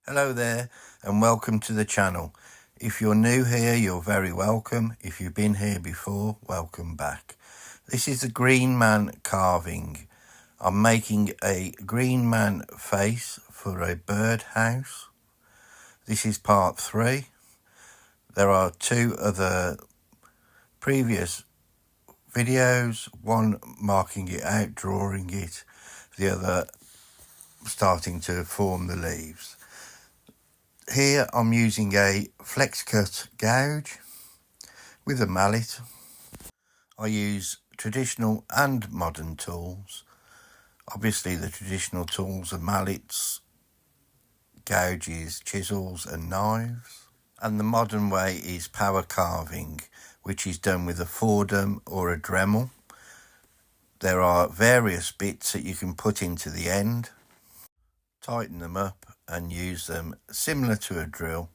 Hello there and welcome to the channel. If you're new here, you're very welcome. If you've been here before, welcome back. This is the Green Man carving. I'm making a Green Man face for a birdhouse. This is part 3. There are 2 other previous videos, one marking it out, drawing it, the other starting to form the leaves. Here I'm using a flex cut gouge with a mallet. I use traditional and modern tools. Obviously the traditional tools are mallets, gouges, chisels and knives. And the modern way is power carving, which is done with a fordham or a Dremel. There are various bits that you can put into the end, tighten them up and use them similar to a drill,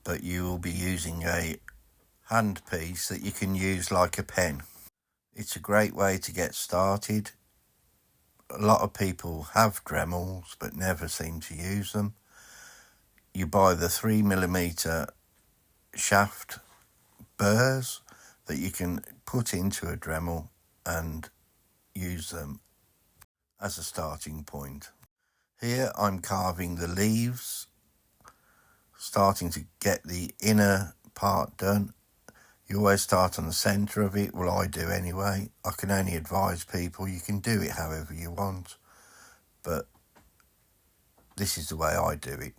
but you will be using a handpiece that you can use like a pen. It's a great way to get started. A lot of people have Dremels but never seem to use them. You buy the 3mm shaft burrs that you can put into a Dremel and use them as a starting point. Here I'm carving the leaves, starting to get the inner part done. You always start on the centre of it. Well, I do anyway. I can only advise people you can do it however you want, but this is the way I do it.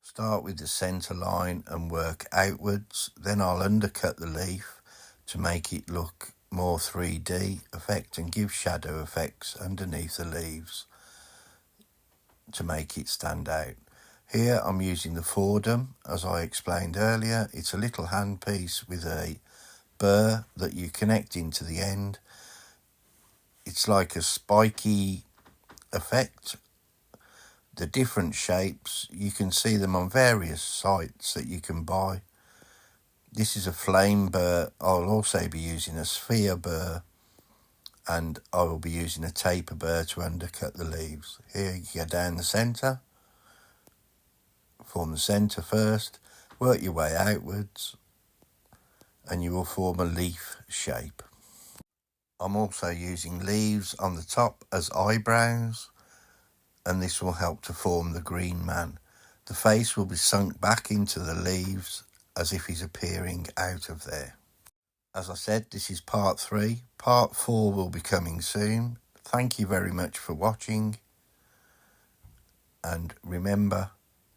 Start with the centre line and work outwards. Then I'll undercut the leaf to make it look more 3D effect and give shadow effects underneath the leaves to make it stand out. Here I'm using the fordham, as I explained earlier. It's a little handpiece with a burr that you connect into the end. It's like a spiky effect. The different shapes, you can see them on various sites that you can buy. This is a flame burr. I'll also be using a sphere burr, and I will be using a taper burr to undercut the leaves. Here you go down the centre, form the centre first, work your way outwards, and you will form a leaf shape. I'm also using leaves on the top as eyebrows, and this will help to form the Green Man. The face will be sunk back into the leaves as if he's appearing out of there. As I said, this is part 3. Part 4 will be coming soon. Thank you very much for watching. And remember,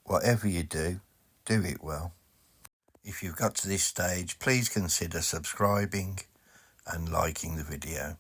whatever you do, do it well. If you've got to this stage, please consider subscribing and liking the video.